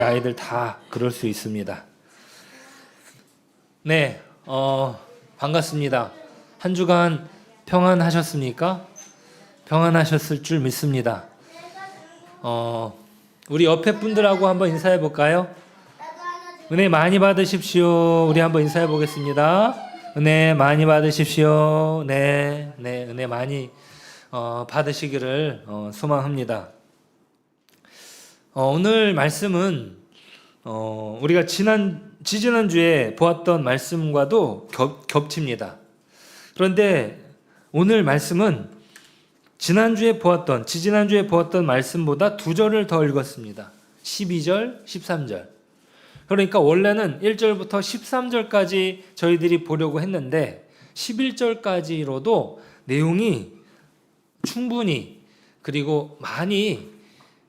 아이들 다 그럴 수 있습니다. 네, 반갑습니다. 한 주간 평안하셨습니까? 평안하셨을 줄 믿습니다. 우리 옆에 분들하고 한번 인사해 볼까요? 은혜 많이 받으십시오. 우리 한번 인사해 보겠습니다. 은혜 많이 받으십시오. 네, 은혜 많이 받으시기를 소망합니다. 오늘 말씀은 우리가 지지난주에 보았던 말씀과도 겹칩니다. 그런데 오늘 말씀은 지지난주에 보았던 말씀보다 2절을 더 읽었습니다. 12절, 13절. 그러니까 원래는 1절부터 13절까지 저희들이 보려고 했는데 11절까지로도 내용이 충분히 그리고 많이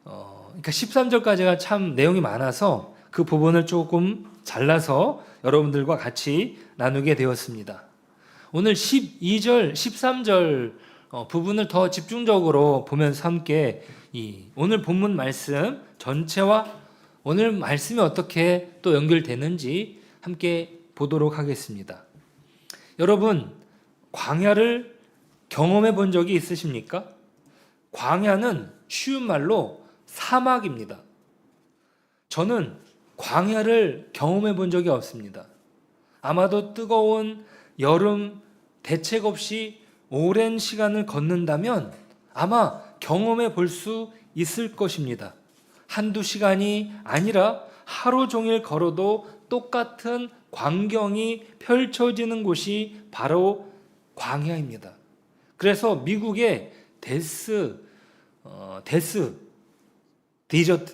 그러니까 13절까지가 참 내용이 많아서 그 부분을 조금 잘라서 여러분들과 같이 나누게 되었습니다. 오늘 12절, 13절 부분을 더 집중적으로 보면서 함께 오늘 본문 말씀 전체와 오늘 말씀이 어떻게 또 연결되는지 함께 보도록 하겠습니다. 여러분, 광야를 경험해 본 적이 있으십니까? 광야는 쉬운 말로 사막입니다. 저는 광야를 경험해 본 적이 없습니다. 아마도 뜨거운 여름 대책 없이 오랜 시간을 걷는다면 아마 경험해 볼 수 있을 것입니다. 한두 시간이 아니라 하루 종일 걸어도 똑같은 광경이 펼쳐지는 곳이 바로 광야입니다. 그래서 미국의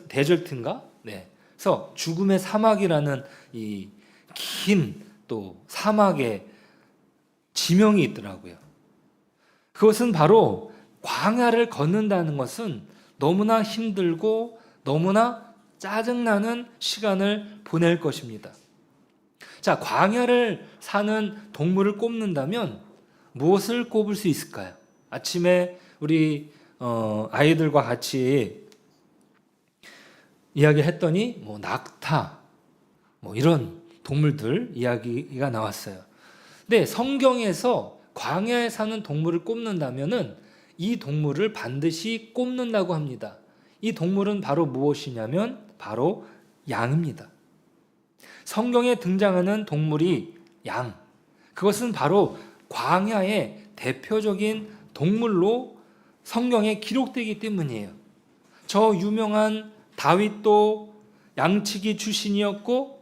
데저트인가? 네. 그래서 죽음의 사막이라는 이 긴 또 사막의 지명이 있더라고요. 그것은 바로 광야를 걷는다는 것은 너무나 힘들고 너무나 짜증나는 시간을 보낼 것입니다. 자, 광야를 사는 동물을 꼽는다면 무엇을 꼽을 수 있을까요? 아침에 우리 아이들과 같이 이야기했더니 낙타 이런 동물들 이야기가 나왔어요. 근데 성경에서 광야에 사는 동물을 꼽는다면은 이 동물을 반드시 꼽는다고 합니다. 이 동물은 바로 무엇이냐면 바로 양입니다. 성경에 등장하는 동물이 양. 그것은 바로 광야의 대표적인 동물로 성경에 기록되기 때문이에요. 저 유명한 다윗도 양치기 출신이었고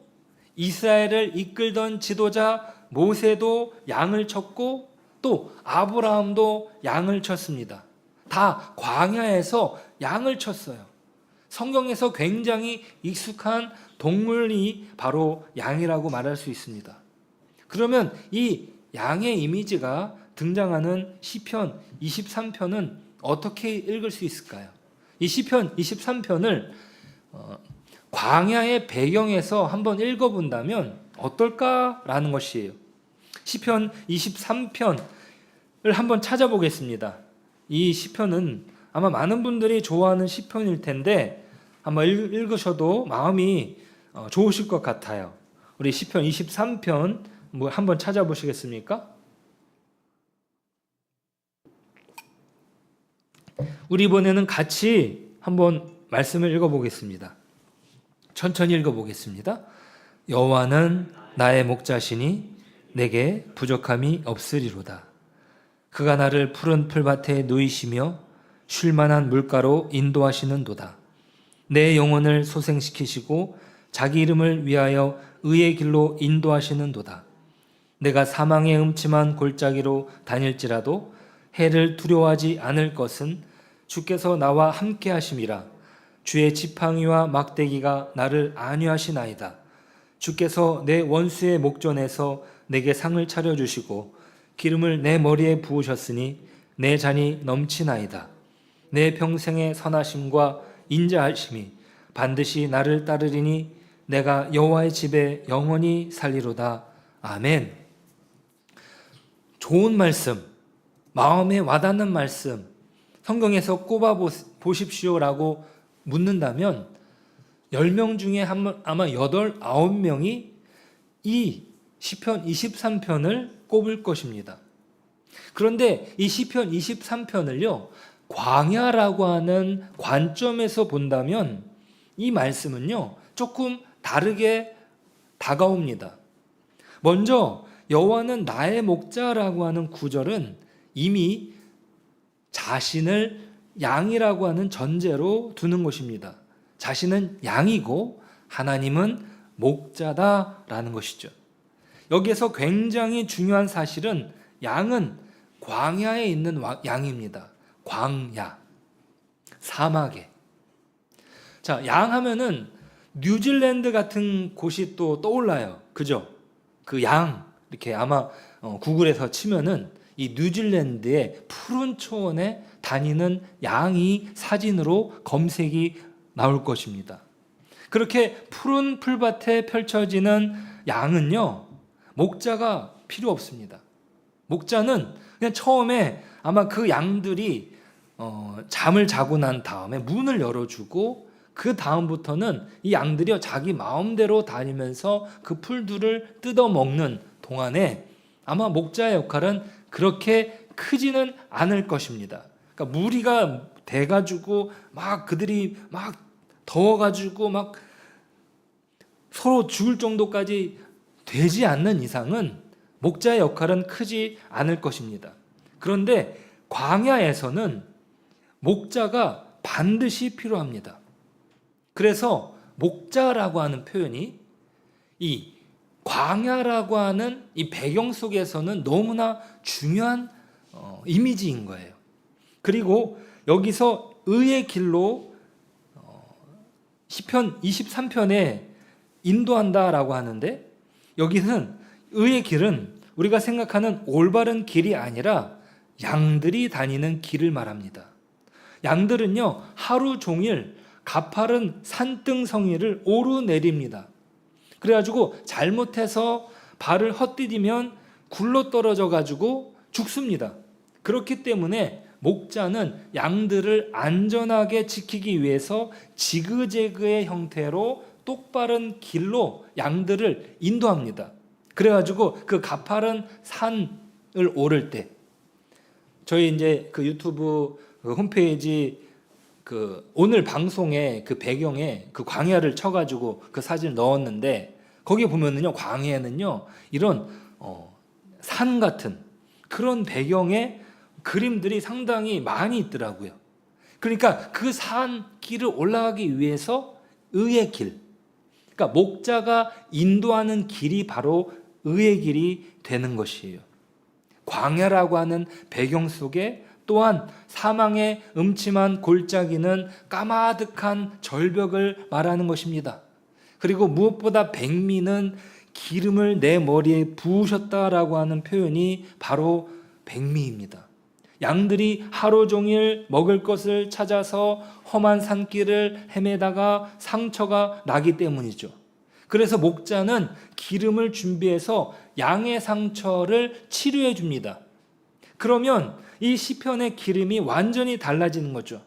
이스라엘을 이끌던 지도자 모세도 양을 쳤고 또 아브라함도 양을 쳤습니다. 다 광야에서 양을 쳤어요. 성경에서 굉장히 익숙한 동물이 바로 양이라고 말할 수 있습니다. 그러면 이 양의 이미지가 등장하는 시편 23편은 어떻게 읽을 수 있을까요? 이 시편 23편을 광야의 배경에서 한번 읽어본다면 어떨까라는 것이에요. 시편 23편을 한번 찾아보겠습니다. 이 시편은 아마 많은 분들이 좋아하는 시편일 텐데 한번 읽으셔도 마음이 좋으실 것 같아요. 우리 시편 23편 한번 찾아보시겠습니까? 우리 이번에는 같이 한번 말씀을 읽어보겠습니다. 천천히 읽어보겠습니다. 여호와는 나의 목자시니 내게 부족함이 없으리로다. 그가 나를 푸른 풀밭에 누이시며 쉴만한 물가로 인도하시는도다. 내 영혼을 소생시키시고 자기 이름을 위하여 의의 길로 인도하시는도다. 내가 사망의 음침한 골짜기로 다닐지라도 해를 두려워하지 않을 것은 주께서 나와 함께 하심이라. 주의 지팡이와 막대기가 나를 안위하시나이다. 주께서 내 원수의 목전에서 내게 상을 차려주시고 기름을 내 머리에 부으셨으니 내 잔이 넘치나이다. 내 평생의 선하심과 인자하심이 반드시 나를 따르리니 내가 여호와의 집에 영원히 살리로다. 아멘. 좋은 말씀, 마음에 와닿는 말씀, 성경에서 꼽아 보십시오라고 묻는다면 10명 중에 아마 8, 9명이 이 시편 23편을 꼽을 것입니다. 그런데 이 시편 23편을요, 광야라고 하는 관점에서 본다면 이 말씀은요, 조금 다르게 다가옵니다. 먼저 여호와는 나의 목자라고 하는 구절은 이미 자신을 양이라고 하는 전제로 두는 것입니다. 자신은 양이고 하나님은 목자다라는 것이죠. 여기에서 굉장히 중요한 사실은 양은 광야에 있는 양입니다. 광야, 사막에. 자, 양 하면은 뉴질랜드 같은 곳이 또 떠올라요. 그죠? 그 양, 이렇게 아마 구글에서 치면은 이 뉴질랜드의 푸른 초원에 다니는 양이 사진으로 검색이 나올 것입니다. 그렇게 푸른 풀밭에 펼쳐지는 양은요, 목자가 필요 없습니다. 목자는 그냥 처음에 아마 그 양들이 잠을 자고 난 다음에 문을 열어주고 그 다음부터는 이 양들이 자기 마음대로 다니면서 그 풀들을 뜯어먹는 동안에 아마 목자의 역할은 그렇게 크지는 않을 것입니다. 그러니까 무리가 돼가지고 막 그들이 막 더워가지고 막 서로 죽을 정도까지 되지 않는 이상은 목자의 역할은 크지 않을 것입니다. 그런데 광야에서는 목자가 반드시 필요합니다. 그래서 목자라고 하는 표현이 이 광야라고 하는 이 배경 속에서는 너무나 중요한 이미지인 거예요. 그리고 여기서 의의 길로 시편 23편에 인도한다라고 하는데, 여기는 의의 길은 우리가 생각하는 올바른 길이 아니라 양들이 다니는 길을 말합니다. 양들은요, 하루 종일 가파른 산등성이를 오르내립니다. 그래가지고 잘못해서 발을 헛디디면 굴러 떨어져 가지고 죽습니다. 그렇기 때문에 목자는 양들을 안전하게 지키기 위해서 지그재그의 형태로 똑바른 길로 양들을 인도합니다. 그래가지고 그 가파른 산을 오를 때, 저희 이제 그 유튜브 그 홈페이지 그 오늘 방송에 그 배경에 그 광야를 쳐가지고 그 사진을 넣었는데, 거기 보면은요, 광야에는요 이런 산 같은 그런 배경의 그림들이 상당히 많이 있더라고요. 그러니까 그 산 길을 올라가기 위해서 의의 길, 그러니까 목자가 인도하는 길이 바로 의의 길이 되는 것이에요. 광야라고 하는 배경 속에 또한 사망의 음침한 골짜기는 까마득한 절벽을 말하는 것입니다. 그리고 무엇보다 백미는 기름을 내 머리에 부으셨다라고 하는 표현이 바로 백미입니다. 양들이 하루 종일 먹을 것을 찾아서 험한 산길을 헤매다가 상처가 나기 때문이죠. 그래서 목자는 기름을 준비해서 양의 상처를 치료해 줍니다. 그러면 이 시편의 기름이 완전히 달라지는 거죠.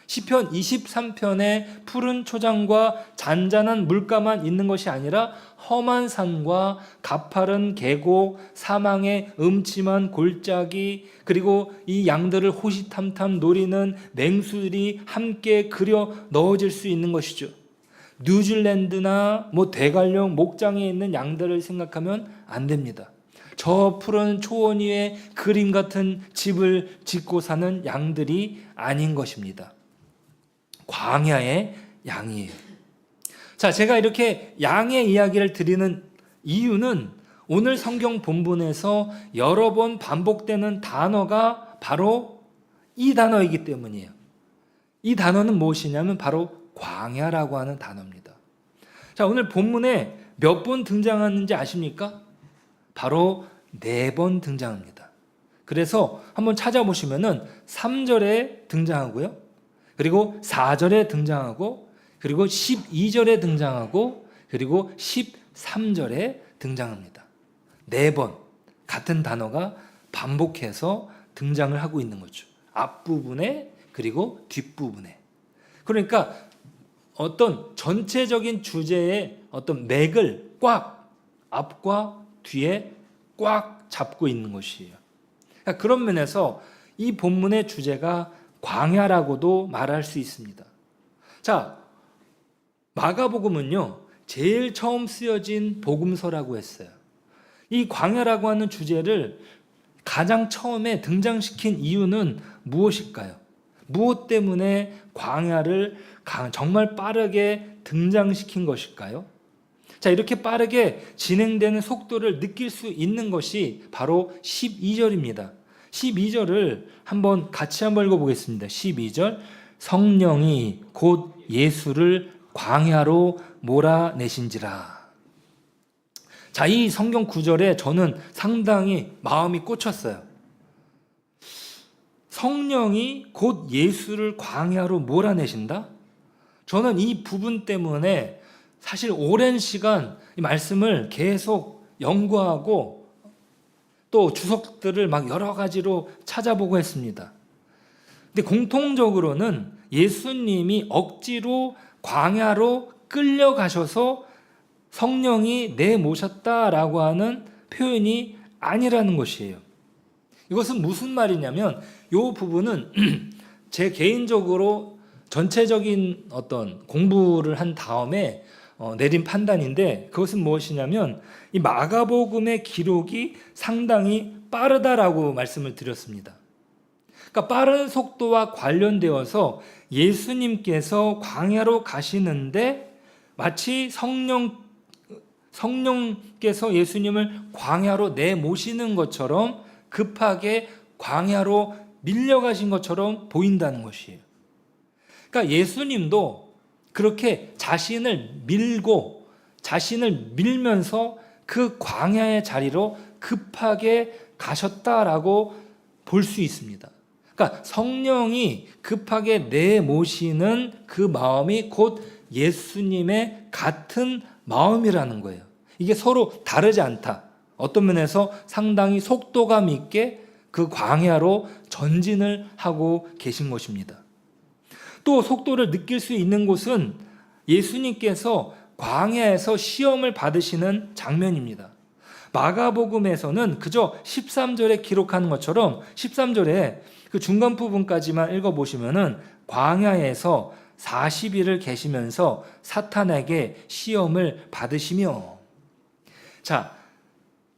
시편 23편에 푸른 초장과 잔잔한 물가만 있는 것이 아니라 험한 산과 가파른 계곡, 사망의 음침한 골짜기, 그리고 이 양들을 호시탐탐 노리는 맹수들이 함께 그려 넣어질 수 있는 것이죠. 뉴질랜드나 대관령 목장에 있는 양들을 생각하면 안 됩니다. 저 푸른 초원 위에 그림 같은 집을 짓고 사는 양들이 아닌 것입니다. 광야의 양이에요. 자, 제가 이렇게 양의 이야기를 드리는 이유는 오늘 성경 본문에서 여러 번 반복되는 단어가 바로 이 단어이기 때문이에요. 이 단어는 무엇이냐면 바로 광야라고 하는 단어입니다. 자, 오늘 본문에 몇 번 등장하는지 아십니까? 바로 4번 등장합니다. 그래서 한번 찾아보시면은 3절에 등장하고요. 그리고 4절에 등장하고, 그리고 12절에 등장하고, 그리고 13절에 등장합니다. 4번 같은 단어가 반복해서 등장을 하고 있는 거죠. 앞부분에 그리고 뒷부분에. 그러니까 어떤 전체적인 주제의 어떤 맥을 꽉 앞과 뒤에 꽉 잡고 있는 것이에요. 그러니까 그런 면에서 이 본문의 주제가 광야라고도 말할 수 있습니다. 자, 마가복음은요, 제일 처음 쓰여진 복음서라고 했어요. 이 광야라고 하는 주제를 가장 처음에 등장시킨 이유는 무엇일까요? 무엇 때문에 광야를 정말 빠르게 등장시킨 것일까요? 자, 이렇게 빠르게 진행되는 속도를 느낄 수 있는 것이 바로 12절입니다. 12절을 같이 한번 읽어보겠습니다. 12절, 성령이 곧 예수를 광야로 몰아내신지라. 자, 이 성경 구절에 저는 상당히 마음이 꽂혔어요. 성령이 곧 예수를 광야로 몰아내신다? 저는 이 부분 때문에 사실 오랜 시간 이 말씀을 계속 연구하고 또 주석들을 막 여러 가지로 찾아보고 했습니다. 근데 공통적으로는 예수님이 억지로 광야로 끌려가셔서 성령이 내모셨다라고 하는 표현이 아니라는 것이에요. 이것은 무슨 말이냐면 이 부분은 제 개인적으로 전체적인 어떤 공부를 한 다음에 내린 판단인데, 그것은 무엇이냐면 이 마가복음의 기록이 상당히 빠르다라고 말씀을 드렸습니다. 그러니까 빠른 속도와 관련되어서 예수님께서 광야로 가시는데 마치 성령께서 예수님을 광야로 내모시는 것처럼 급하게 광야로 밀려가신 것처럼 보인다는 것이에요. 그러니까 예수님도 그렇게 자신을 밀면서 그 광야의 자리로 급하게 가셨다라고 볼 수 있습니다. 그러니까 성령이 급하게 내모시는 그 마음이 곧 예수님의 같은 마음이라는 거예요. 이게 서로 다르지 않다. 어떤 면에서 상당히 속도감 있게 그 광야로 전진을 하고 계신 것입니다. 또 속도를 느낄 수 있는 곳은 예수님께서 광야에서 시험을 받으시는 장면입니다. 마가복음에서는 그저 13절에 기록하는 것처럼 13절에 그 중간 부분까지만 읽어보시면은 광야에서 40일을 계시면서 사탄에게 시험을 받으시며, 자,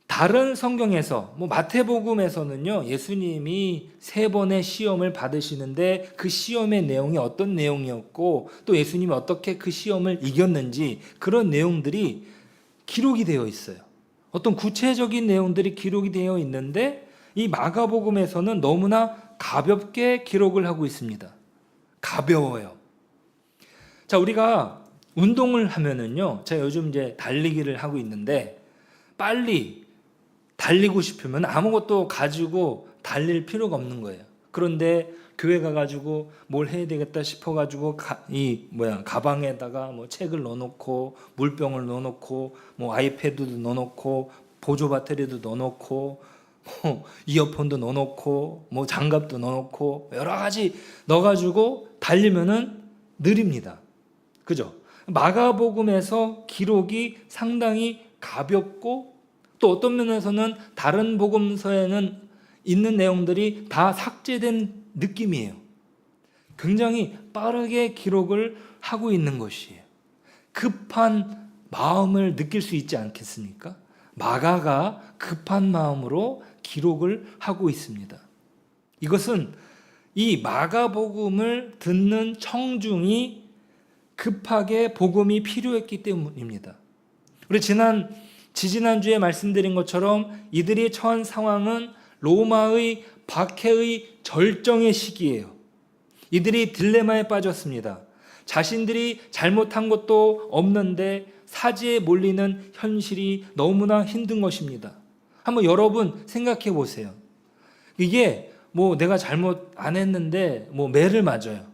다른 성경에서 마태복음에서는요, 예수님이 3번의 시험을 받으시는데 그 시험의 내용이 어떤 내용이었고 또 예수님이 어떻게 그 시험을 이겼는지 그런 내용들이 기록이 되어 있어요. 어떤 구체적인 내용들이 기록이 되어 있는데 이 마가복음에서는 너무나 가볍게 기록을 하고 있습니다. 가벼워요. 자, 우리가 운동을 하면은요, 제가 요즘 이제 달리기를 하고 있는데 빨리 달리고 싶으면 아무것도 가지고 달릴 필요가 없는 거예요. 그런데 교회 가가지고 뭘 해야 되겠다 싶어가지고 가방에다가 책을 넣어놓고 물병을 넣어놓고 아이패드도 넣어놓고 보조 배터리도 넣어놓고 이어폰도 넣어놓고 장갑도 넣어놓고 여러 가지 넣어가지고 달리면은 느립니다. 그죠? 마가복음에서 기록이 상당히 가볍고 또 어떤 면에서는 다른 복음서에는 있는 내용들이 다 삭제된 느낌이에요. 굉장히 빠르게 기록을 하고 있는 것이에요. 급한 마음을 느낄 수 있지 않겠습니까? 마가가 급한 마음으로 기록을 하고 있습니다. 이것은 이 마가복음을 듣는 청중이 급하게 복음이 필요했기 때문입니다. 우리 지지난주에 말씀드린 것처럼 이들이 처한 상황은 로마의 박해의 절정의 시기예요. 이들이 딜레마에 빠졌습니다. 자신들이 잘못한 것도 없는데 사지에 몰리는 현실이 너무나 힘든 것입니다. 한번 여러분 생각해 보세요. 이게 내가 잘못 안 했는데 매를 맞아요.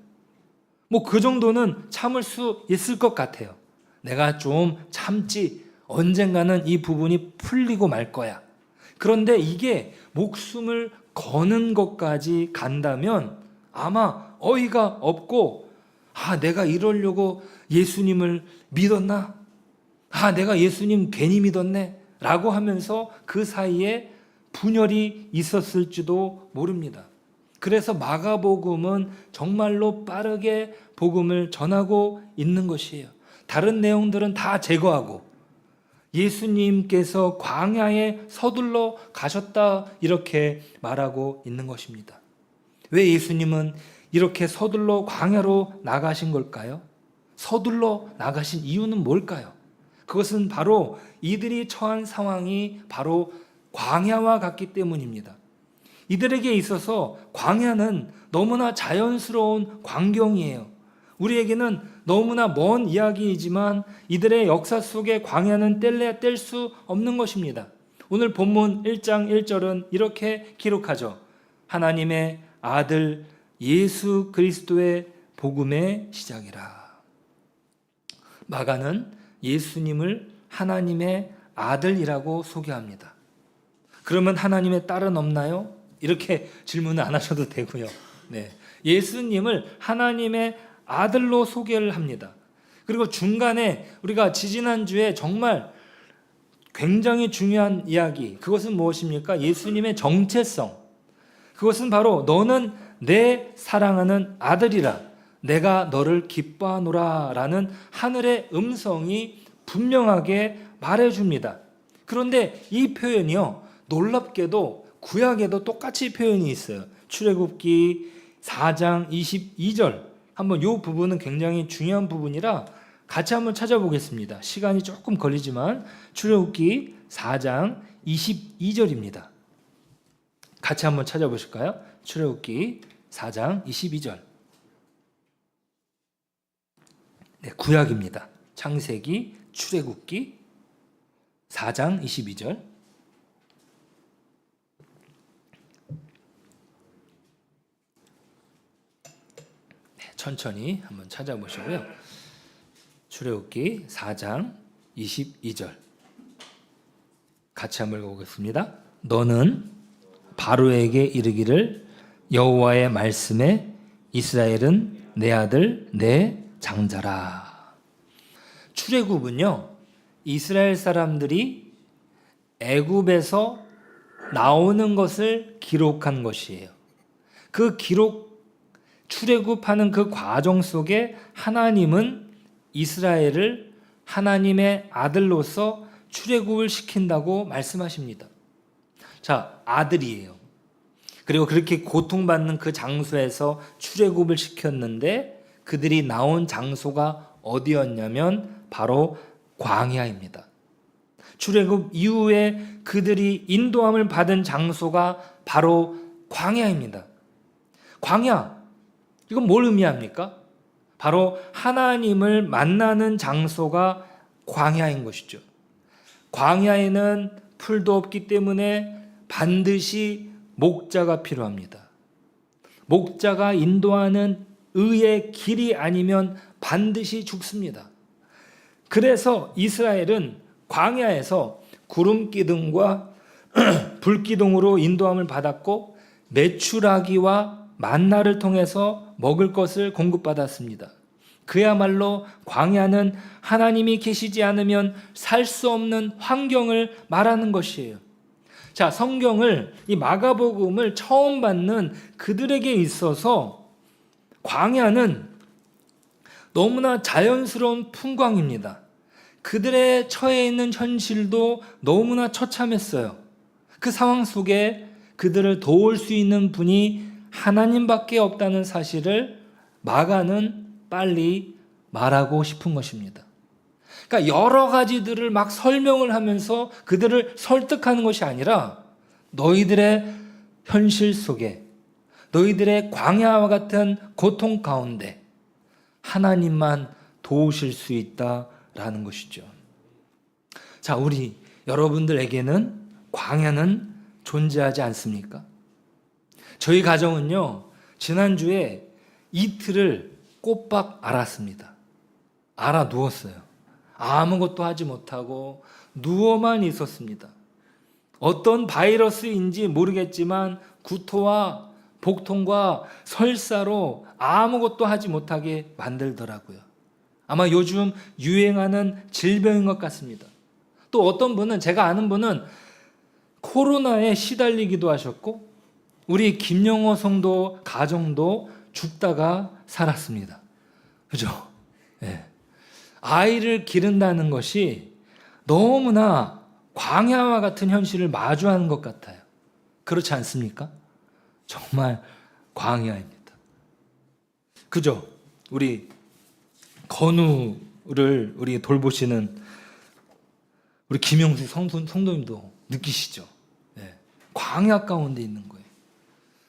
그 정도는 참을 수 있을 것 같아요. 내가 좀 참지, 언젠가는 이 부분이 풀리고 말 거야. 그런데 이게 목숨을 거는 것까지 간다면 아마 어이가 없고 내가 이러려고 예수님을 믿었나? 내가 예수님 괜히 믿었네? 라고 하면서 그 사이에 분열이 있었을지도 모릅니다. 그래서 마가복음은 정말로 빠르게 복음을 전하고 있는 것이에요. 다른 내용들은 다 제거하고 예수님께서 광야에 서둘러 가셨다 이렇게 말하고 있는 것입니다. 왜 예수님은 이렇게 서둘러 광야로 나가신 걸까요? 서둘러 나가신 이유는 뭘까요? 그것은 바로 이들이 처한 상황이 바로 광야와 같기 때문입니다. 이들에게 있어서 광야는 너무나 자연스러운 광경이에요. 우리에게는 너무나 먼 이야기이지만 이들의 역사 속에 광야는 뗄래야 수 없는 것입니다. 오늘 본문 1장 1절은 이렇게 기록하죠. 하나님의 아들 예수 그리스도의 복음의 시작이라. 마가는 예수님을 하나님의 아들이라고 소개합니다. 그러면 하나님의 딸은 없나요? 이렇게 질문을 안 하셔도 되고요. 예수님을 하나님의 아들로 소개를 합니다. 그리고 중간에 우리가 지지난주에 정말 굉장히 중요한 이야기, 그것은 무엇입니까? 예수님의 정체성. 그것은 바로 너는 내 사랑하는 아들이라, 내가 너를 기뻐하노라 라는 하늘의 음성이 분명하게 말해줍니다. 그런데 이 표현이요, 놀랍게도 구약에도 똑같이 표현이 있어요. 출애굽기 4장 22절. 한번 이 부분은 굉장히 중요한 부분이라 같이 한번 찾아보겠습니다. 시간이 조금 걸리지만 출애굽기 4장 22절입니다. 같이 한번 찾아보실까요? 출애굽기 4장 22절. 구약입니다. 창세기, 출애굽기 4장 22절. 천천히 한번 찾아보시고요. 출애굽기 4장 22절 같이 한번 읽어보겠습니다. 너는 바로에게 이르기를 여호와의 말씀에 이스라엘은 내 아들 내 장자라. 출애굽은요, 이스라엘 사람들이 애굽에서 나오는 것을 기록한 것이에요. 그 출애굽하는 그 과정 속에 하나님은 이스라엘을 하나님의 아들로서 출애굽을 시킨다고 말씀하십니다. 자, 아들이에요. 그리고 그렇게 고통받는 그 장소에서 출애굽을 시켰는데 그들이 나온 장소가 어디였냐면 바로 광야입니다. 출애굽 이후에 그들이 인도함을 받은 장소가 바로 광야입니다. 광야, 이건 뭘 의미합니까? 바로 하나님을 만나는 장소가 광야인 것이죠. 광야에는 풀도 없기 때문에 반드시 목자가 필요합니다. 목자가 인도하는 의의 길이 아니면 반드시 죽습니다. 그래서 이스라엘은 광야에서 구름기둥과 불기둥으로 인도함을 받았고 메추라기와 만나를 통해서 먹을 것을 공급받았습니다. 그야말로 광야는 하나님이 계시지 않으면 살 수 없는 환경을 말하는 것이에요. 자, 성경을, 이 마가복음을 처음 받는 그들에게 있어서 광야는 너무나 자연스러운 풍광입니다. 그들의 처해 있는 현실도 너무나 처참했어요. 그 상황 속에 그들을 도울 수 있는 분이 하나님밖에 없다는 사실을 마가는 빨리 말하고 싶은 것입니다. 그러니까 여러 가지들을 막 설명을 하면서 그들을 설득하는 것이 아니라 너희들의 현실 속에, 너희들의 광야와 같은 고통 가운데 하나님만 도우실 수 있다라는 것이죠. 자, 우리 여러분들에게는 광야는 존재하지 않습니까? 저희 가정은요, 지난주에 이틀을 꼬박 앓았습니다. 앓아 누웠어요. 아무것도 하지 못하고 누워만 있었습니다. 어떤 바이러스인지 모르겠지만 구토와 복통과 설사로 아무것도 하지 못하게 만들더라고요. 아마 요즘 유행하는 질병인 것 같습니다. 또 어떤 분은, 제가 아는 분은 코로나에 시달리기도 하셨고, 우리 김영호 성도 가정도 죽다가 살았습니다. 그죠? 네. 아이를 기른다는 것이 너무나 광야와 같은 현실을 마주하는 것 같아요. 그렇지 않습니까? 정말 광야입니다. 그죠? 우리 건우를 우리 돌보시는 우리 김영수 성도님도 느끼시죠? 네. 광야 가운데 있는 거예요.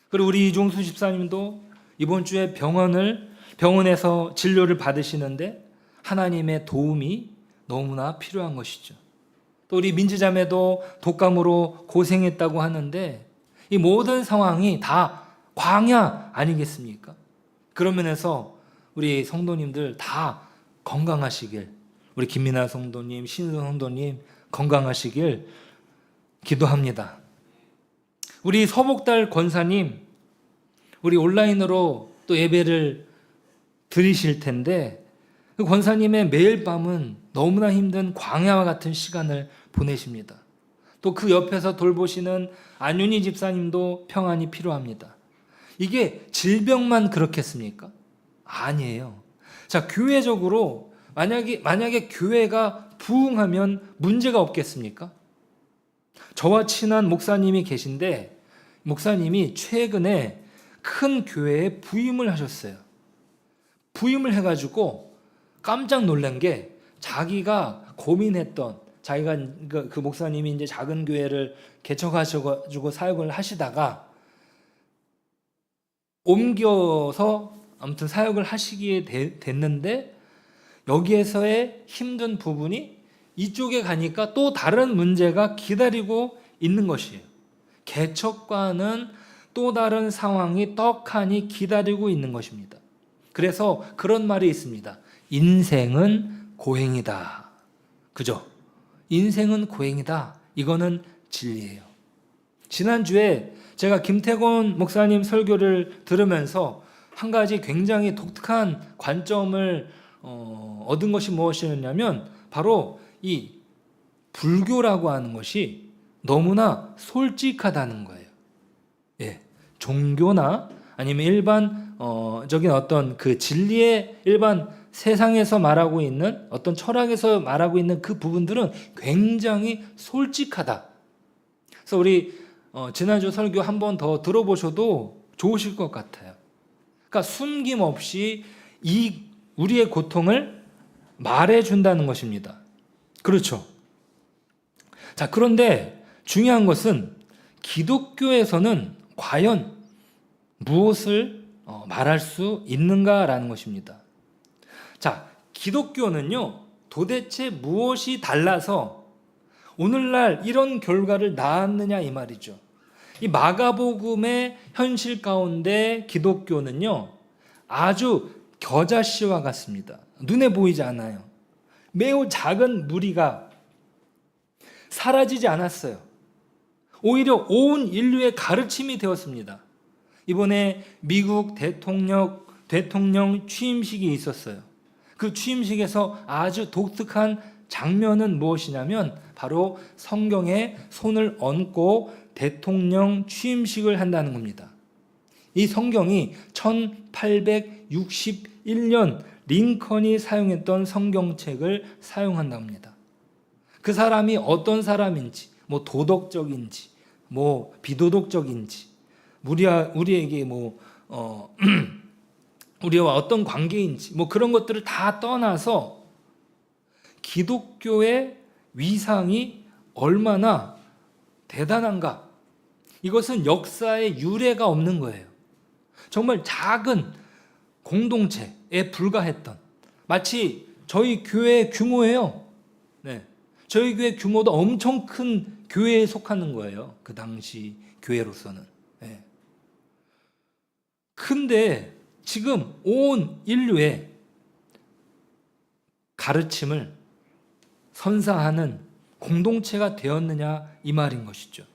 그리고 우리 이종수 집사님도 이번 주에 병원에서 진료를 받으시는데 하나님의 도움이 너무나 필요한 것이죠. 또 우리 민지자매도 독감으로 고생했다고 하는데 이 모든 상황이 다 광야 아니겠습니까? 그런 면에서 우리 성도님들 다 건강하시길, 우리 김민아 성도님, 신선 성도님 건강하시길 기도합니다. 우리 서복달 권사님, 우리 온라인으로 또 예배를 드리실 텐데 그 권사님의 매일 밤은 너무나 힘든 광야와 같은 시간을 보내십니다. 또 그 옆에서 돌보시는 안윤희 집사님도 평안이 필요합니다. 이게 질병만 그렇겠습니까? 아니에요. 자, 교회적으로 만약에 교회가 부흥하면 문제가 없겠습니까? 저와 친한 목사님이 계신데 목사님이 최근에 큰 교회에 부임을 하셨어요. 부임을 해가지고 깜짝 놀란 게 자기가 고민했던, 자기가 그 목사님이 이제 작은 교회를 개척하셔가지고 사역을 하시다가 옮겨서 아무튼 사역을 하시기에 됐는데 여기에서의 힘든 부분이 이쪽에 가니까 또 다른 문제가 기다리고 있는 것이에요. 개척과는 또 다른 상황이 떡하니 기다리고 있는 것입니다. 그래서 그런 말이 있습니다. 인생은 고행이다. 그죠? 인생은 고행이다. 이거는 진리예요. 지난주에 제가 김태곤 목사님 설교를 들으면서 한 가지 굉장히 독특한 관점을 얻은 것이 무엇이었냐면 바로 이 불교라고 하는 것이 너무나 솔직하다는 거예요. 예, 종교나 아니면 일반적인 어떤 그 진리의 일반 세상에서 말하고 있는 어떤 철학에서 말하고 있는 그 부분들은 굉장히 솔직하다. 그래서 우리 지난주 설교 한 번 더 들어보셔도 좋으실 것 같아요. 그러니까 숨김없이 우리의 고통을 말해준다는 것입니다. 그렇죠. 자, 그런데 중요한 것은 기독교에서는 과연 무엇을 말할 수 있는가라는 것입니다. 자, 기독교는요, 도대체 무엇이 달라서 오늘날 이런 결과를 낳았느냐 이 말이죠. 이 마가복음의 현실 가운데 기독교는요, 아주 겨자씨와 같습니다. 눈에 보이지 않아요. 매우 작은 무리가 사라지지 않았어요. 오히려 온 인류의 가르침이 되었습니다. 이번에 미국 대통령 취임식이 있었어요. 그 취임식에서 아주 독특한 장면은 무엇이냐면 바로 성경에 손을 얹고 대통령 취임식을 한다는 겁니다. 이 성경이 1861년 링컨이 사용했던 성경책을 사용한다고 합니다. 그 사람이 어떤 사람인지, 뭐 도덕적인지, 뭐 비도덕적인지, 우리에게 우리와 어떤 관계인지, 뭐 그런 것들을 다 떠나서 기독교의 위상이 얼마나 대단한가. 이것은 역사에 유례가 없는 거예요. 정말 작은 공동체에 불과했던, 마치 저희 교회 규모예요. 네. 저희 교회 규모도 엄청 큰 교회에 속하는 거예요. 그 당시 교회로서는. 네. 근데 지금 온 인류의 가르침을 선사하는 공동체가 되었느냐 이 말인 것이죠.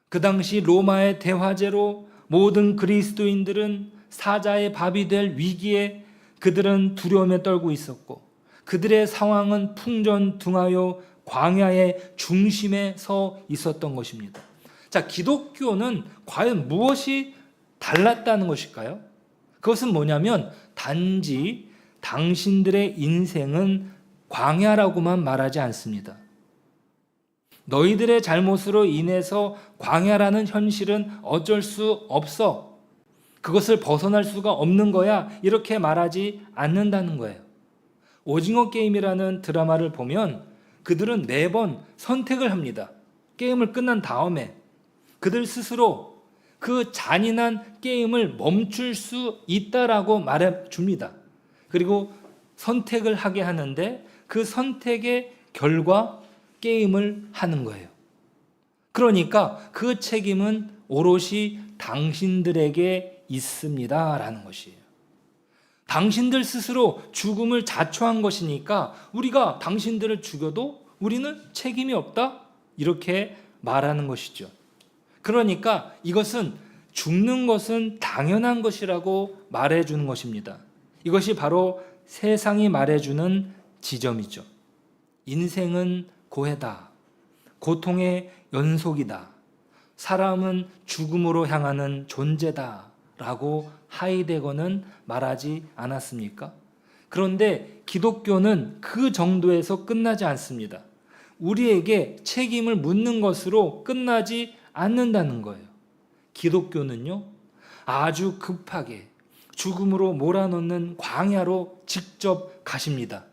그 당시 로마의 대화제로 모든 그리스도인들은 사자의 밥이 될 위기에 그들은 두려움에 떨고 있었고 그들의 상황은 풍전등하여 광야의 중심에 서 있었던 것입니다. 자, 기독교는 과연 무엇이 달랐다는 것일까요? 그것은 뭐냐면 단지 당신들의 인생은 광야라고만 말하지 않습니다. 너희들의 잘못으로 인해서 광야라는 현실은 어쩔 수 없어. 그것을 벗어날 수가 없는 거야. 이렇게 말하지 않는다는 거예요. 오징어 게임이라는 드라마를 보면 그들은 매번 선택을 합니다. 게임을 끝난 다음에 그들 스스로 그 잔인한 게임을 멈출 수 있다라고 말해 줍니다. 그리고 선택을 하게 하는데 그 선택의 결과 게임을 하는 거예요. 그러니까 그 책임은 오롯이 당신들에게 있습니다라는 것이에요. 당신들 스스로 죽음을 자초한 것이니까 우리가 당신들을 죽여도 우리는 책임이 없다? 이렇게 말하는 것이죠. 그러니까 이것은 죽는 것은 당연한 것이라고 말해주는 것입니다. 이것이 바로 세상이 말해주는 지점이죠. 인생은 고해다. 고통의 연속이다. 사람은 죽음으로 향하는 존재다. 라고 하이데거는 말하지 않았습니까? 그런데 기독교는 그 정도에서 끝나지 않습니다. 우리에게 책임을 묻는 것으로 끝나지 않는다는 거예요. 기독교는요, 아주 급하게 죽음으로 몰아넣는 광야로 직접 가십니다.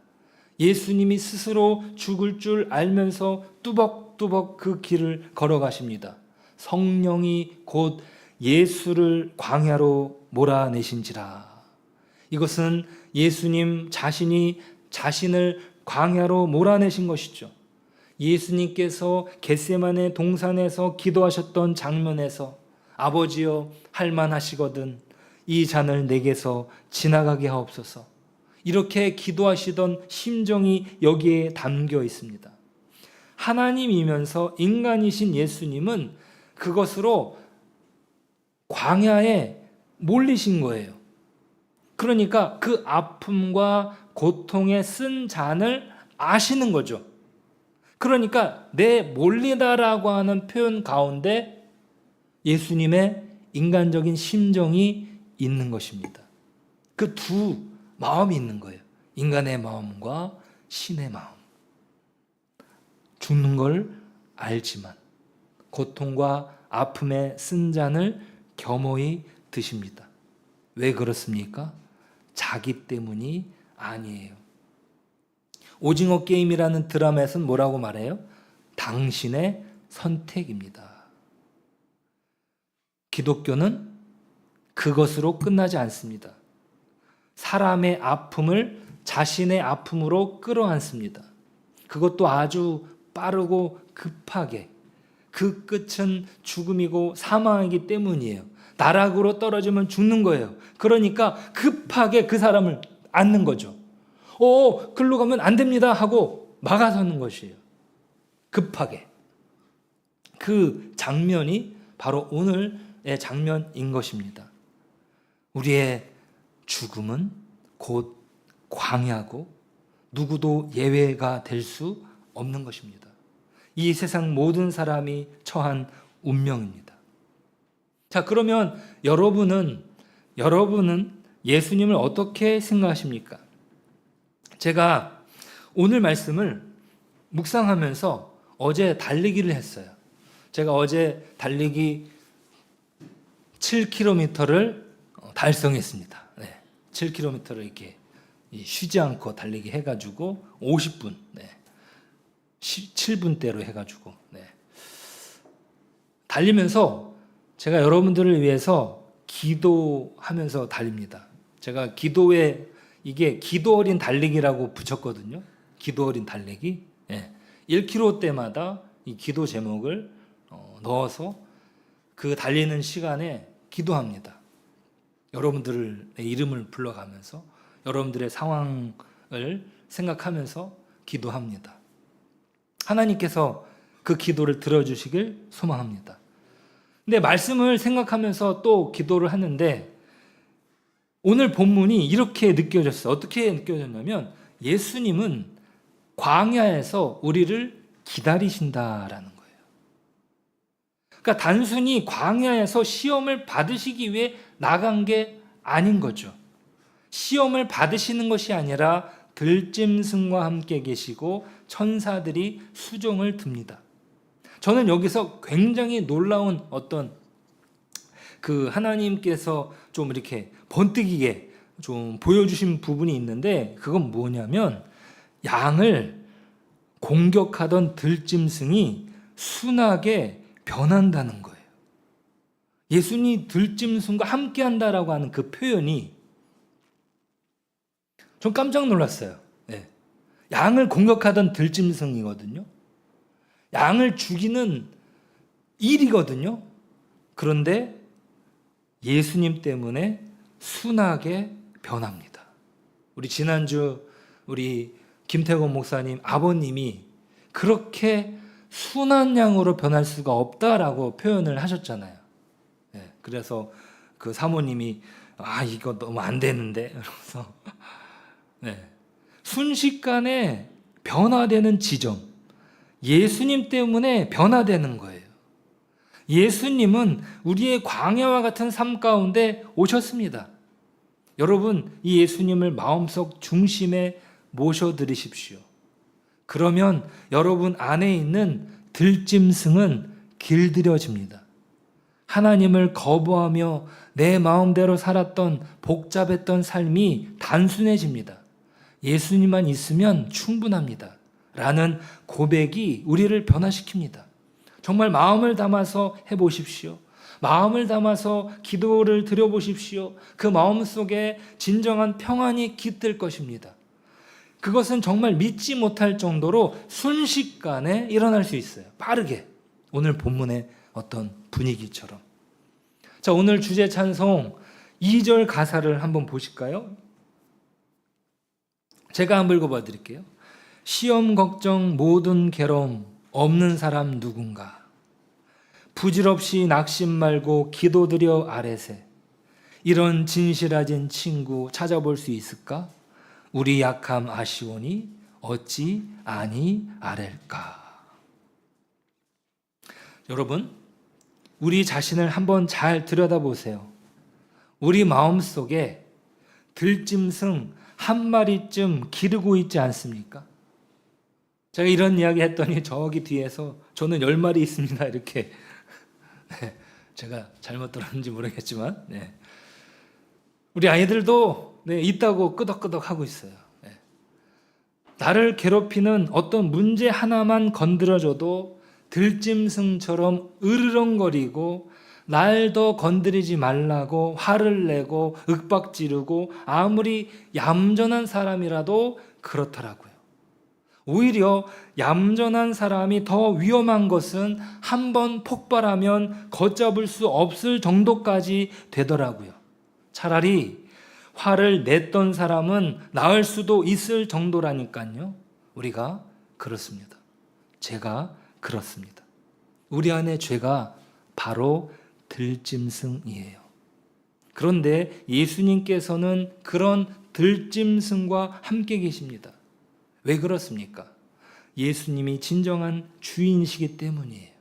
예수님이 스스로 죽을 줄 알면서 뚜벅뚜벅 그 길을 걸어가십니다. 성령이 곧 예수를 광야로 몰아내신지라. 이것은 예수님 자신이 자신을 광야로 몰아내신 것이죠. 예수님께서 겟세마네 동산에서 기도하셨던 장면에서 아버지여 할만하시거든 이 잔을 내게서 지나가게 하옵소서. 이렇게 기도하시던 심정이 여기에 담겨 있습니다. 하나님이면서 인간이신 예수님은 그것으로 광야에 몰리신 거예요. 그러니까 그 아픔과 고통에 쓴 잔을 아시는 거죠. 그러니까 내 몰리다라고 하는 표현 가운데 예수님의 인간적인 심정이 있는 것입니다. 그 두 마음이 있는 거예요. 인간의 마음과 신의 마음. 죽는 걸 알지만 고통과 아픔에 쓴 잔을 겸허히 드십니다. 왜 그렇습니까? 자기 때문이 아니에요. 오징어 게임이라는 드라마에서는 뭐라고 말해요? 당신의 선택입니다. 기독교는 그것으로 끝나지 않습니다. 사람의 아픔을 자신의 아픔으로 끌어안습니다. 그것도 아주 빠르고 급하게. 그 끝은 죽음이고 사망이기 때문이에요. 나락으로 떨어지면 죽는 거예요. 그러니까 급하게 그 사람을 안는 거죠. 글로 가면 안 됩니다 하고 막아서는 것이에요. 급하게. 그 장면이 바로 오늘의 장면인 것입니다. 우리의 죽음은 곧 광야고 누구도 예외가 될 수 없는 것입니다. 이 세상 모든 사람이 처한 운명입니다. 자, 그러면 여러분은 예수님을 어떻게 생각하십니까? 제가 오늘 말씀을 묵상하면서 어제 달리기를 했어요. 제가 어제 달리기 7km를 달성했습니다. 네, 7km를 이렇게 쉬지 않고 달리기 해가지고 50분, 7분대로 해가지고 달리면서 제가 여러분들을 위해서 기도하면서 달립니다. 제가 기도에 이게 기도 어린 달리기라고 붙였거든요. 기도 어린 달리기. 1km 때마다 이 기도 제목을 넣어서 그 달리는 시간에 기도합니다. 여러분들의 이름을 불러가면서 여러분들의 상황을 생각하면서 기도합니다. 하나님께서 그 기도를 들어주시길 소망합니다. 근데 말씀을 생각하면서 또 기도를 하는데 오늘 본문이 이렇게 느껴졌어요. 어떻게 느껴졌냐면 예수님은 광야에서 우리를 기다리신다라는 거예요. 그러니까 단순히 광야에서 시험을 받으시기 위해 나간 게 아닌 거죠. 시험을 받으시는 것이 아니라 들짐승과 함께 계시고 천사들이 수종을 듭니다. 저는 여기서 굉장히 놀라운 어떤 그 하나님께서 좀 이렇게 번뜩이게 좀 보여주신 부분이 있는데 그건 뭐냐면 양을 공격하던 들짐승이 순하게 변한다는 거예요. 예수님이 들짐승과 함께 한다라고 하는 그 표현이 좀 깜짝 놀랐어요. 네. 양을 공격하던 들짐승이거든요. 양을 죽이는 일이거든요. 그런데 예수님 때문에 순하게 변합니다. 우리 지난주 우리 김태곤 목사님 아버님이 그렇게 순한 양으로 변할 수가 없다라고 표현을 하셨잖아요. 네, 그래서 그 사모님이 이거 너무 안 되는데 그래서 네, 순식간에 변화되는 지점, 예수님 때문에 변화되는 거예요. 예수님은 우리의 광야와 같은 삶 가운데 오셨습니다. 여러분, 이 예수님을 마음속 중심에 모셔드리십시오. 그러면 여러분 안에 있는 들짐승은 길들여집니다. 하나님을 거부하며 내 마음대로 살았던 복잡했던 삶이 단순해집니다. 예수님만 있으면 충분합니다. 라는 고백이 우리를 변화시킵니다. 정말 마음을 담아서 해보십시오. 마음을 담아서 기도를 드려보십시오. 그 마음 속에 진정한 평안이 깃들 것입니다. 그것은 정말 믿지 못할 정도로 순식간에 일어날 수 있어요. 빠르게. 오늘 본문의 어떤 분위기처럼. 자, 오늘 주제 찬송 2절 가사를 한번 보실까요? 제가 한번 읽어봐 드릴게요. 시험 걱정 모든 괴로움 없는 사람 누군가. 부질없이 낙심 말고 기도드려 아뢰세. 이런 진실하진 친구 찾아볼 수 있을까? 우리 약함 아시오니 어찌 아니 아랠까? 여러분, 우리 자신을 한번 잘 들여다보세요. 우리 마음속에 들짐승 한 마리쯤 기르고 있지 않습니까? 제가 이런 이야기 했더니 저기 뒤에서 저는 10마리 있습니다. 이렇게. 네, 제가 잘못 들었는지 모르겠지만, 네. 우리 아이들도 있다고 끄덕끄덕 하고 있어요. 네. 나를 괴롭히는 어떤 문제 하나만 건드려줘도 들짐승처럼 으르렁거리고 날 더 건드리지 말라고 화를 내고 윽박지르고 아무리 얌전한 사람이라도 그렇더라고요. 오히려 얌전한 사람이 더 위험한 것은 한번 폭발하면 걷잡을 수 없을 정도까지 되더라고요. 차라리 화를 냈던 사람은 나을 수도 있을 정도라니까요. 우리가 그렇습니다. 제가 그렇습니다. 우리 안에 죄가 바로 들짐승이에요. 그런데 예수님께서는 그런 들짐승과 함께 계십니다. 왜 그렇습니까? 예수님이 진정한 주인이시기 때문이에요.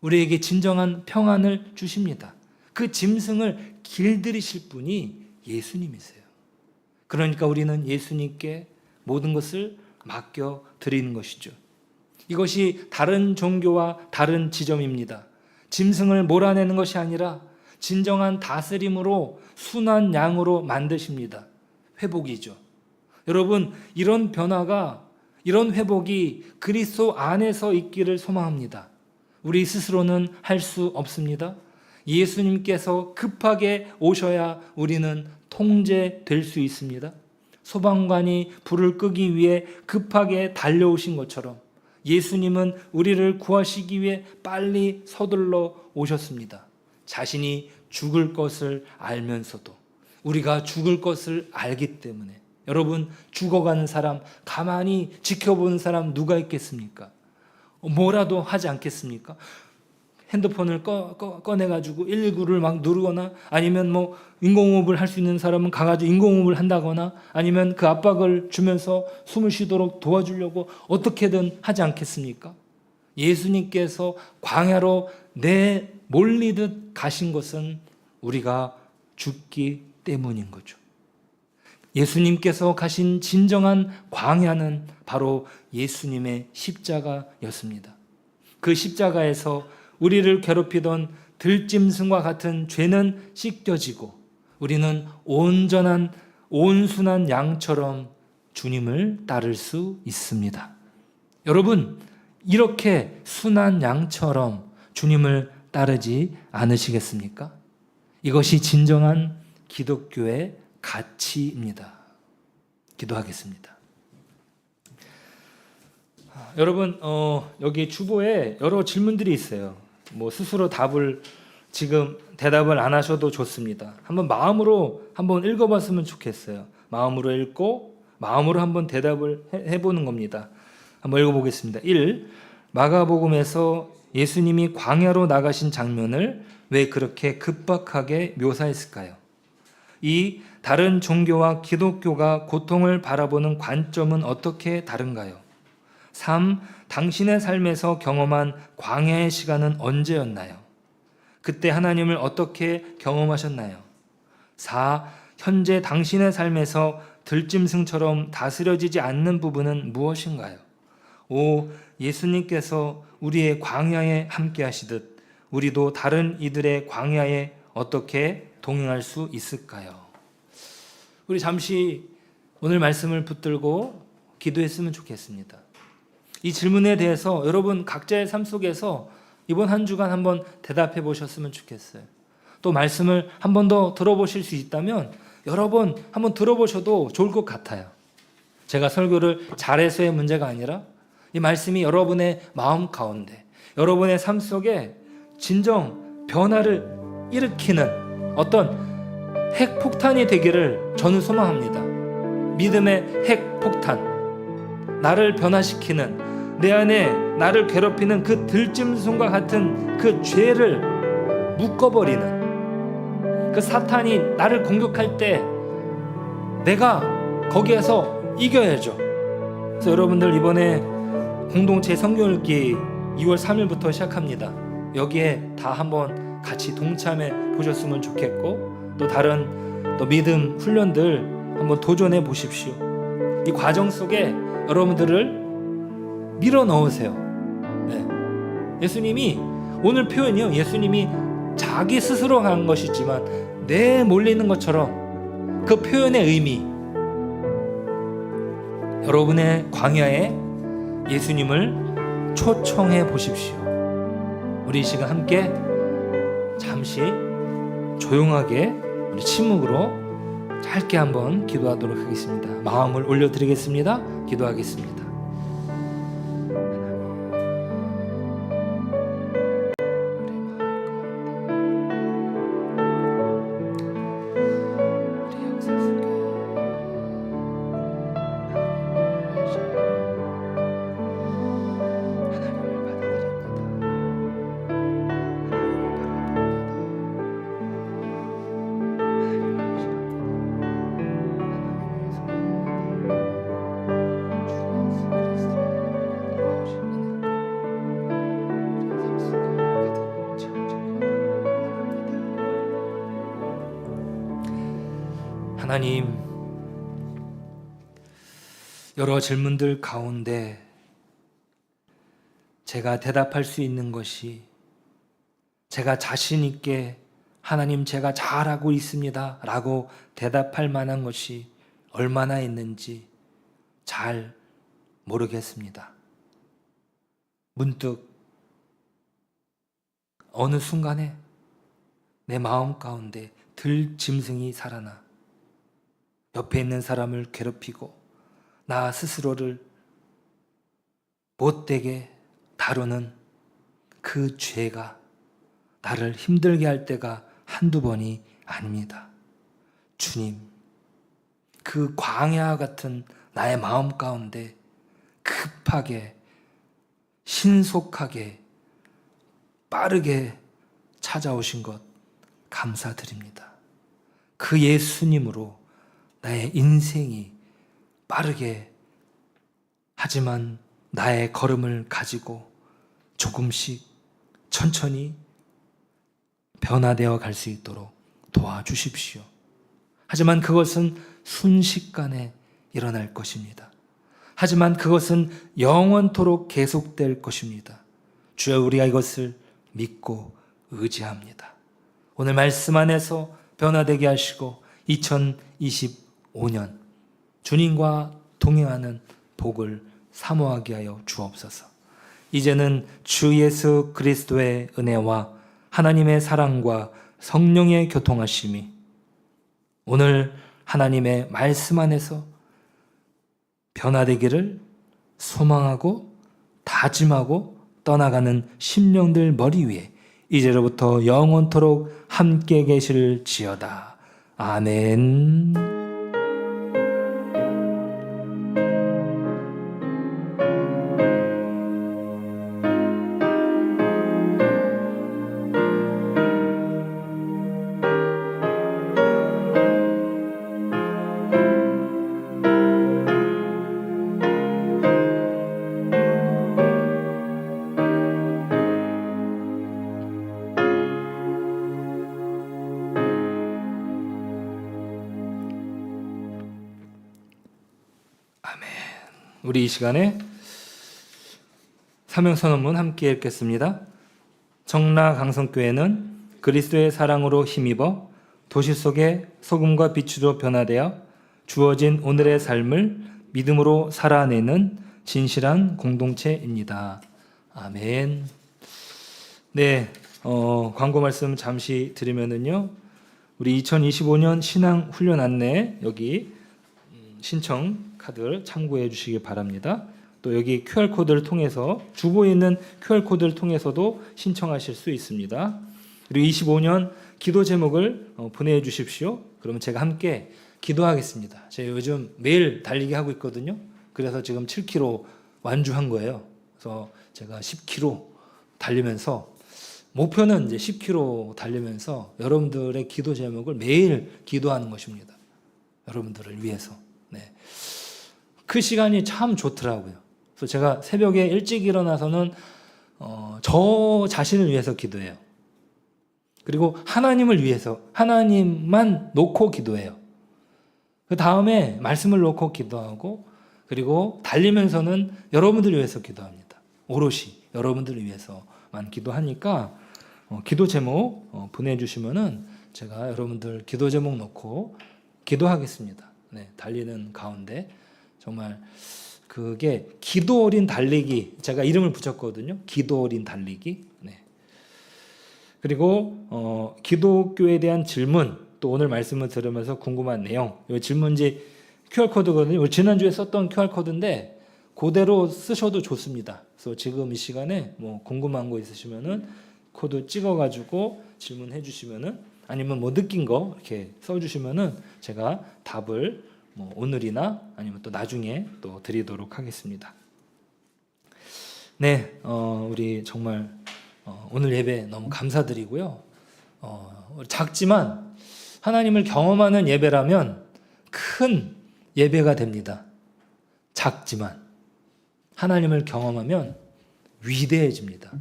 우리에게 진정한 평안을 주십니다. 그 짐승을 길들이실 분이 예수님이세요. 그러니까 우리는 예수님께 모든 것을 맡겨 드리는 것이죠. 이것이 다른 종교와 다른 지점입니다. 짐승을 몰아내는 것이 아니라 진정한 다스림으로 순한 양으로 만드십니다. 회복이죠. 여러분, 이런 변화가, 이런 회복이 그리스도 안에서 있기를 소망합니다. 우리 스스로는 할 수 없습니다. 예수님께서 급하게 오셔야 우리는 통제될 수 있습니다. 소방관이 불을 끄기 위해 급하게 달려오신 것처럼 예수님은 우리를 구하시기 위해 빨리 서둘러 오셨습니다. 자신이 죽을 것을 알면서도 우리가 죽을 것을 알기 때문에 여러분, 죽어가는 사람 가만히 지켜보는 사람 누가 있겠습니까? 뭐라도 하지 않겠습니까? 핸드폰을 꺼내가지고 119를 막 누르거나 아니면 뭐 인공호흡을 할 수 있는 사람은 가가지고 인공호흡을 한다거나 아니면 그 압박을 주면서 숨을 쉬도록 도와주려고 어떻게든 하지 않겠습니까? 예수님께서 광야로 내몰리듯 가신 것은 우리가 죽기 때문인 거죠. 예수님께서 가신 진정한 광야는 바로 예수님의 십자가였습니다. 그 십자가에서 우리를 괴롭히던 들짐승과 같은 죄는 씻겨지고 우리는 온전한 온순한 양처럼 주님을 따를 수 있습니다. 여러분, 이렇게 순한 양처럼 주님을 따르지 않으시겠습니까? 이것이 진정한 기독교의 가치입니다. 기도하겠습니다. 여러분, 여기 주보에 여러 질문들이 있어요. 뭐 스스로 지금 대답을 안 하셔도 좋습니다. 한번 마음으로 한번 읽어봤으면 좋겠어요. 마음으로 읽고 마음으로 한번 대답을 해보는 겁니다. 한번 읽어보겠습니다. 1. 마가복음에서 예수님이 광야로 나가신 장면을 왜 그렇게 급박하게 묘사했을까요? 2. 다른 종교와 기독교가 고통을 바라보는 관점은 어떻게 다른가요? 3. 당신의 삶에서 경험한 광야의 시간은 언제였나요? 그때 하나님을 어떻게 경험하셨나요? 4. 현재 당신의 삶에서 들짐승처럼 다스려지지 않는 부분은 무엇인가요? 5. 예수님께서 우리의 광야에 함께 하시듯 우리도 다른 이들의 광야에 어떻게 동행할 수 있을까요? 우리 잠시 오늘 말씀을 붙들고 기도했으면 좋겠습니다. 이 질문에 대해서 여러분 각자의 삶 속에서 이번 한 주간 한번 대답해 보셨으면 좋겠어요. 또 말씀을 한 번 더 들어보실 수 있다면 여러 번 한번 들어보셔도 좋을 것 같아요. 제가 설교를 잘해서의 문제가 아니라 이 말씀이 여러분의 마음 가운데 여러분의 삶 속에 진정 변화를 일으키는 어떤 핵폭탄이 되기를 저는 소망합니다. 믿음의 핵폭탄, 나를 변화시키는 내 안에 나를 괴롭히는 그 들짐승과 같은 그 죄를 묶어버리는 그 사탄이 나를 공격할 때 내가 거기에서 이겨야죠. 그래서 여러분들 이번에 공동체 성경 읽기 2월 3일부터 시작합니다. 여기에 다 한번 같이 동참해 보셨으면 좋겠고 또 다른 믿음 훈련들 한번 도전해 보십시오. 이 과정 속에 여러분들을 밀어 넣으세요. 네. 예수님이 오늘 표현이요. 예수님이 자기 스스로 한 것이지만 내 몰리는 것처럼 그 표현의 의미 여러분의 광야에 예수님을 초청해 보십시오. 우리 이 시간 함께 잠시 조용하게 우리 침묵으로 짧게 한번 기도하도록 하겠습니다. 마음을 올려드리겠습니다. 기도하겠습니다. 하나님, 여러 질문들 가운데 제가 대답할 수 있는 것이 제가 자신 있게 하나님 제가 잘하고 있습니다 라고 대답할 만한 것이 얼마나 있는지 잘 모르겠습니다. 문득 어느 순간에 내 마음 가운데 들짐승이 살아나 옆에 있는 사람을 괴롭히고 나 스스로를 못되게 다루는 그 죄가 나를 힘들게 할 때가 한두 번이 아닙니다. 주님, 그 광야 같은 나의 마음 가운데 급하게 신속하게 빠르게 찾아오신 것 감사드립니다. 그 예수님으로 나의 인생이 빠르게 하지만 나의 걸음을 가지고 조금씩 천천히 변화되어 갈 수 있도록 도와주십시오. 하지만 그것은 순식간에 일어날 것입니다. 하지만 그것은 영원토록 계속될 것입니다. 주여, 우리가 이것을 믿고 의지합니다. 오늘 말씀 안에서 변화되게 하시고 2025년 주님과 동행하는 복을 사모하게 하여 주옵소서. 이제는 주 예수 그리스도의 은혜와 하나님의 사랑과 성령의 교통하심이 오늘 하나님의 말씀 안에서 변화되기를 소망하고 다짐하고 떠나가는 심령들 머리 위에 이제로부터 영원토록 함께 계실지어다. 아멘. 우리 이 시간에 사명선언문 함께 읽겠습니다. 청라 강성교회는 그리스도의 사랑으로 힘입어 도시 속의 소금과 빛으로 변화되어 주어진 오늘의 삶을 믿음으로 살아내는 진실한 공동체입니다. 아멘. 네, 광고 말씀 잠시 드리면은요, 우리 2025년 신앙 훈련 안내 여기 신청 카드를 참고해 주시기 바랍니다. 또 여기 QR코드를 통해서 주보에 있는 QR코드를 통해서도 신청하실 수 있습니다. 그리고 25년 기도 제목을 보내주십시오. 그러면 제가 함께 기도하겠습니다. 제가 요즘 매일 달리기 하고 있거든요. 그래서 지금 7km 완주한 거예요. 그래서 제가 10km 달리면서 목표는 이제 10km 달리면서 여러분들의 기도 제목을 매일 기도하는 것입니다. 여러분들을 위해서. 네. 그 시간이 참 좋더라고요. 그래서 제가 새벽에 일찍 일어나서는 저 자신을 위해서 기도해요. 그리고 하나님을 위해서, 하나님만 놓고 기도해요. 그 다음에 말씀을 놓고 기도하고, 그리고 달리면서는 여러분들을 위해서 기도합니다. 오롯이 여러분들을 위해서만 기도하니까 기도 제목 보내주시면은 제가 여러분들 기도 제목 놓고 기도하겠습니다. 네, 달리는 가운데 정말 그게 기도 어린 달리기, 제가 이름을 붙였거든요. 기도 어린 달리기. 네. 그리고 기독교에 대한 질문, 또 오늘 말씀을 들으면서 궁금한 내용, 이 질문지 QR코드거든요. 지난주에 썼던 QR코드인데 그대로 쓰셔도 좋습니다. 그래서 지금 이 시간에 뭐 궁금한 거 있으시면은 코드 찍어가지고 질문해 주시면은, 아니면 뭐 느낀 거 이렇게 써주시면은 제가 답을 뭐 오늘이나 아니면 또 나중에 또 드리도록 하겠습니다. 네, 우리 정말 오늘 예배 너무 감사드리고요. 작지만 하나님을 경험하는 예배라면 큰 예배가 됩니다. 작지만 하나님을 경험하면 위대해집니다.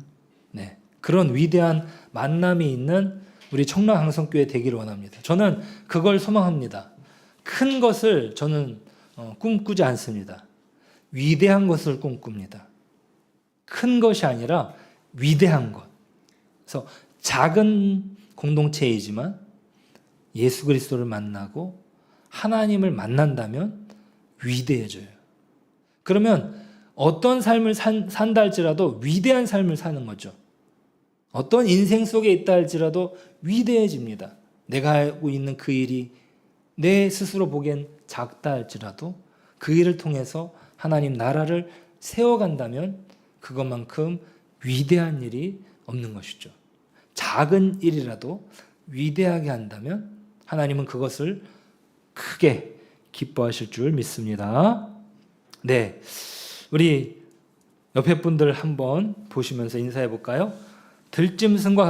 네, 그런 위대한 만남이 있는 우리 청라 강성교회 되기를 원합니다. 저는 그걸 소망합니다. 큰 것을 저는 꿈꾸지 않습니다. 위대한 것을 꿈꿉니다. 큰 것이 아니라 위대한 것. 그래서 작은 공동체이지만 예수 그리스도를 만나고 하나님을 만난다면 위대해져요. 그러면 어떤 삶을 산다 할지라도 위대한 삶을 사는 거죠. 어떤 인생 속에 있다 할지라도 위대해집니다. 내가 하고 있는 그 일이 내 스스로 보기엔 작다 할지라도 그 일을 통해서 하나님 나라를 세워간다면 그것만큼 위대한 일이 없는 것이죠. 작은 일이라도 위대하게 한다면 하나님은 그것을 크게 기뻐하실 줄 믿습니다. 네, 우리 옆에 분들 한번 보시면서 인사해 볼까요? 들짐승과